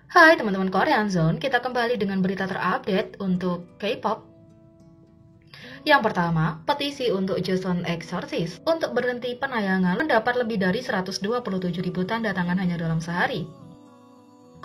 Hai teman-teman Korean Zone, kita kembali dengan berita terupdate untuk K-pop. Yang pertama, petisi untuk Joseon Exorcist untuk berhenti penayangan mendapat lebih dari 127.000 tanda tangan hanya dalam sehari.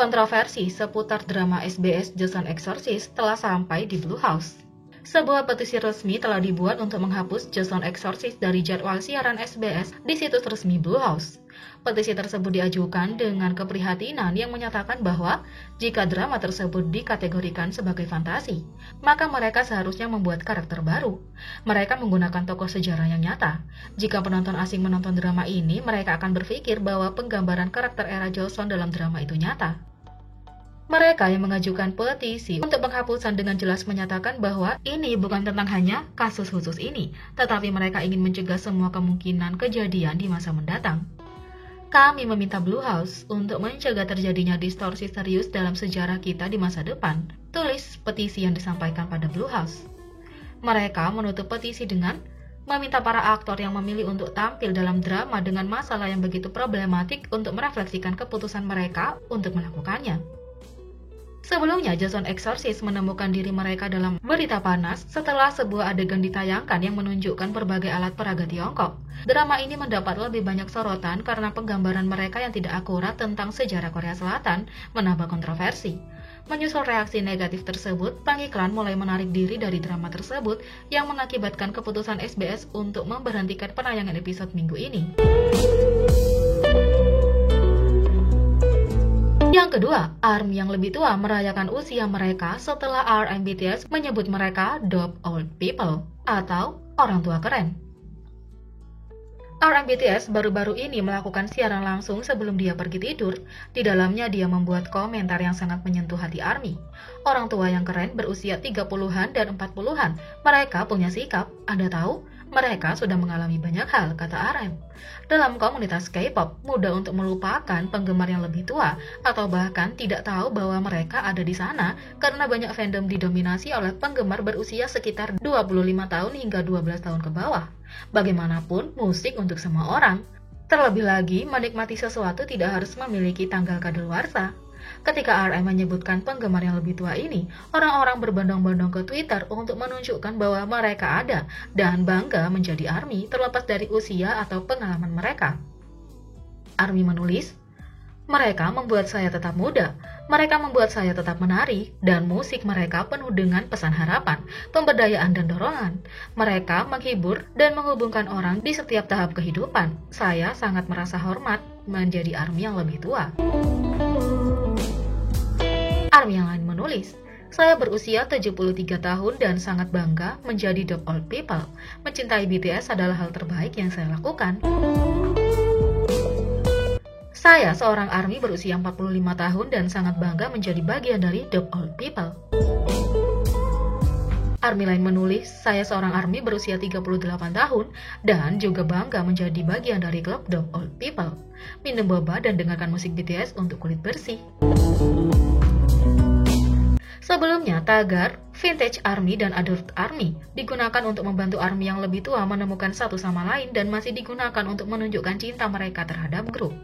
Kontroversi seputar drama SBS Joseon Exorcist telah sampai di Blue House. Sebuah petisi resmi telah dibuat untuk menghapus Joseon Exorcist dari jadwal siaran SBS di situs resmi Blue House. Petisi tersebut diajukan dengan keprihatinan yang menyatakan bahwa jika drama tersebut dikategorikan sebagai fantasi, maka mereka seharusnya membuat karakter baru. Mereka menggunakan tokoh sejarah yang nyata. Jika penonton asing menonton drama ini, mereka akan berpikir bahwa penggambaran karakter era Joseon dalam drama itu nyata. Mereka yang mengajukan petisi untuk penghapusan dengan jelas menyatakan bahwa ini bukan tentang hanya kasus khusus ini, tetapi mereka ingin mencegah semua kemungkinan kejadian di masa mendatang. Kami meminta Blue House untuk mencegah terjadinya distorsi serius dalam sejarah kita di masa depan, tulis petisi yang disampaikan pada Blue House. Mereka menutup petisi dengan meminta para aktor yang memilih untuk tampil dalam drama dengan masalah yang begitu problematik untuk merefleksikan keputusan mereka untuk melakukannya. Sebelumnya, Joseon Exorcist menemukan diri mereka dalam berita panas setelah sebuah adegan ditayangkan yang menunjukkan berbagai alat peraga Tiongkok. Drama ini mendapat lebih banyak sorotan karena penggambaran mereka yang tidak akurat tentang sejarah Korea Selatan menambah kontroversi. Menyusul reaksi negatif tersebut, pengiklan mulai menarik diri dari drama tersebut yang mengakibatkan keputusan SBS untuk memberhentikan penayangan episode minggu ini. Yang kedua, ARMY yang lebih tua merayakan usia mereka setelah RM BTS menyebut mereka dope old people atau orang tua keren. RM BTS baru-baru ini melakukan siaran langsung sebelum dia pergi tidur. Di dalamnya dia membuat komentar yang sangat menyentuh hati ARMY. Orang tua yang keren berusia 30-an dan 40-an. Mereka punya sikap, Anda tahu? Mereka sudah mengalami banyak hal, kata RM. Dalam komunitas K-pop, mudah untuk melupakan penggemar yang lebih tua, atau bahkan tidak tahu bahwa mereka ada di sana karena banyak fandom didominasi oleh penggemar berusia sekitar 25 tahun hingga 12 tahun ke bawah. Bagaimanapun, musik untuk semua orang. Terlebih lagi, menikmati sesuatu tidak harus memiliki tanggal kadaluarsa. Ketika RM menyebutkan penggemar yang lebih tua ini, orang-orang berbondong-bondong ke Twitter untuk menunjukkan bahwa mereka ada dan bangga menjadi ARMY terlepas dari usia atau pengalaman mereka. ARMY menulis, "Mereka membuat saya tetap muda, mereka membuat saya tetap menari, dan musik mereka penuh dengan pesan harapan, pemberdayaan dan dorongan. Mereka menghibur dan menghubungkan orang di setiap tahap kehidupan. Saya sangat merasa hormat menjadi ARMY yang lebih tua." ARMY yang lain menulis, "Saya berusia 73 tahun dan sangat bangga menjadi dope old people. Mencintai BTS adalah hal terbaik yang saya lakukan. Saya seorang ARMY berusia 45 tahun dan sangat bangga menjadi bagian dari dope old people." ARMY lain menulis, "Saya seorang ARMY berusia 38 tahun dan juga bangga menjadi bagian dari klub dope old people. Minum boba dan dengarkan musik BTS untuk kulit bersih." Sebelumnya, tagar Vintage ARMY dan Adult ARMY digunakan untuk membantu ARMY yang lebih tua menemukan satu sama lain dan masih digunakan untuk menunjukkan cinta mereka terhadap grup.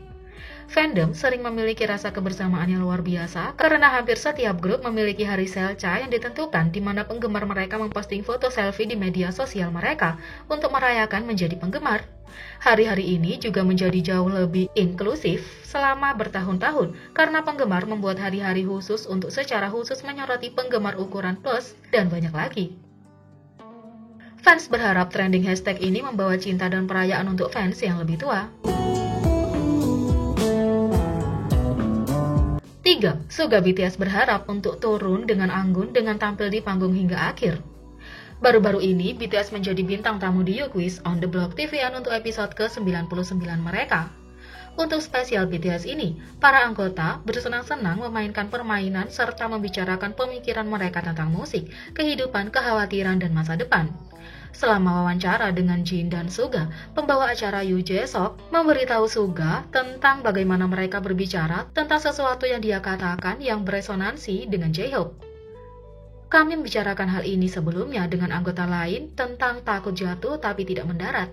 Fandom sering memiliki rasa kebersamaan yang luar biasa karena hampir setiap grup memiliki hari Selca yang ditentukan di mana penggemar mereka memposting foto selfie di media sosial mereka untuk merayakan menjadi penggemar. Hari-hari ini juga menjadi jauh lebih inklusif selama bertahun-tahun karena penggemar membuat hari-hari khusus untuk secara khusus menyoroti penggemar ukuran plus dan banyak lagi. Fans berharap trending hashtag ini membawa cinta dan perayaan untuk fans yang lebih tua. 3. Suga BTS berharap untuk turun dengan anggun dengan tampil di panggung hingga akhir. Baru-baru ini, BTS menjadi bintang tamu di You Quiz on the Block TV-an untuk episode ke-99 mereka. Untuk spesial BTS ini, para anggota bersenang-senang memainkan permainan serta membicarakan pemikiran mereka tentang musik, kehidupan, kekhawatiran, dan masa depan. Selama wawancara dengan Jin dan Suga, pembawa acara Yoo Jae-sok memberitahu Suga tentang bagaimana mereka berbicara tentang sesuatu yang dia katakan yang beresonansi dengan J-Hope. "Kami membicarakan hal ini sebelumnya dengan anggota lain tentang takut jatuh tapi tidak mendarat.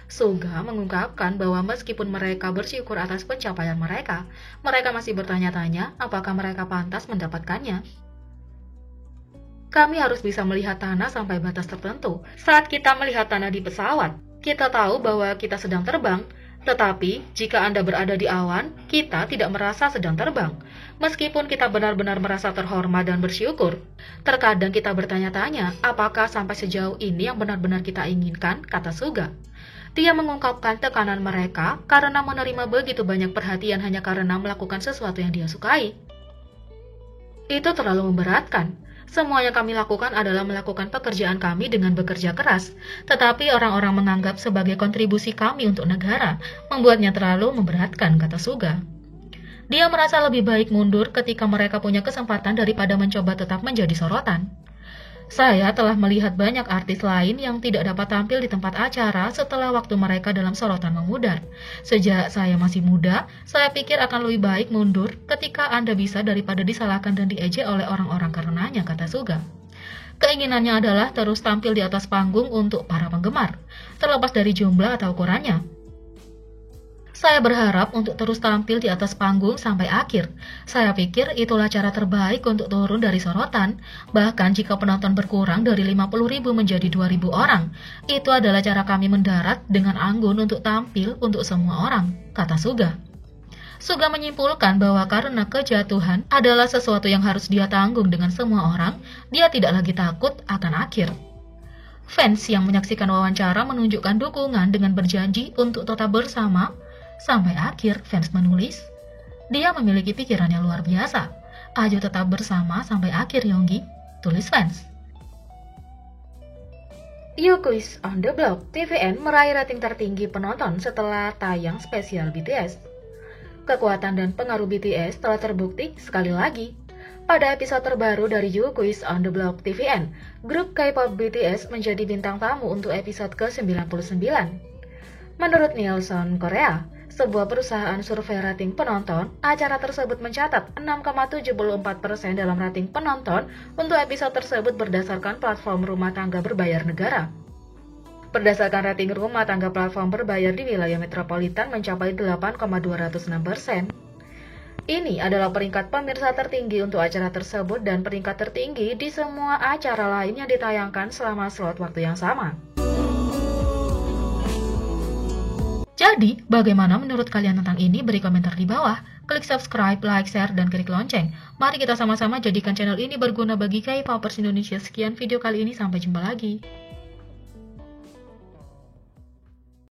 Suga mengungkapkan bahwa meskipun mereka bersyukur atas pencapaian mereka, mereka masih bertanya-tanya apakah mereka pantas mendapatkannya. Kami harus bisa melihat tanah sampai batas tertentu. Saat kita melihat tanah di pesawat, kita tahu bahwa kita sedang terbang. Tetapi, jika Anda berada di awan, kita tidak merasa sedang terbang. Meskipun kita benar-benar merasa terhormat dan bersyukur, terkadang kita bertanya-tanya, apakah sampai sejauh ini yang benar-benar kita inginkan, kata Suga. Dia mengungkapkan tekanan mereka karena menerima begitu banyak perhatian hanya karena melakukan sesuatu yang dia sukai. Itu terlalu memberatkan. Semua yang kami lakukan adalah melakukan pekerjaan kami dengan bekerja keras, tetapi orang-orang menganggap sebagai kontribusi kami untuk negara, membuatnya terlalu memberatkan, kata Suga. Dia merasa lebih baik mundur ketika mereka punya kesempatan daripada mencoba tetap menjadi sorotan. Saya telah melihat banyak artis lain yang tidak dapat tampil di tempat acara setelah waktu mereka dalam sorotan memudar. Sejak saya masih muda, saya pikir akan lebih baik mundur ketika Anda bisa daripada disalahkan dan diejek oleh orang-orang karenanya, kata Suga. Keinginannya adalah terus tampil di atas panggung untuk para penggemar, terlepas dari jumlah atau ukurannya. Saya berharap untuk terus tampil di atas panggung sampai akhir. Saya pikir itulah cara terbaik untuk turun dari sorotan. Bahkan jika penonton berkurang dari 50.000 menjadi 2.000 orang, itu adalah cara kami mendarat dengan anggun untuk tampil untuk semua orang, kata Suga. Suga menyimpulkan bahwa karena kejatuhan adalah sesuatu yang harus dia tanggung dengan semua orang, dia tidak lagi takut akan akhir. Fans yang menyaksikan wawancara menunjukkan dukungan dengan berjanji untuk tetap bersama. Sampai akhir, fans menulis, dia memiliki pikiran yang luar biasa. Ayo tetap bersama sampai akhir, Yonggi, tulis fans. You Quiz on the Block TVN meraih rating tertinggi penonton setelah tayang spesial BTS. Kekuatan dan pengaruh BTS telah terbukti sekali lagi. Pada episode terbaru dari You Quiz on the Block TVN, grup K-pop BTS menjadi bintang tamu untuk episode ke-99. Menurut Nielsen Korea, sebuah perusahaan survei rating penonton, acara tersebut mencatat 6,74% dalam rating penonton untuk episode tersebut berdasarkan platform rumah tangga berbayar negara. Berdasarkan rating rumah tangga platform berbayar di wilayah metropolitan mencapai 8,206%. Ini adalah peringkat pemirsa tertinggi untuk acara tersebut dan peringkat tertinggi di semua acara lain yang ditayangkan selama slot waktu yang sama. Jadi, bagaimana menurut kalian tentang ini? Beri komentar di bawah. Klik subscribe, like, share, dan klik lonceng. Mari kita sama-sama jadikan channel ini berguna bagi K-popers Indonesia. Sekian video kali ini, sampai jumpa lagi.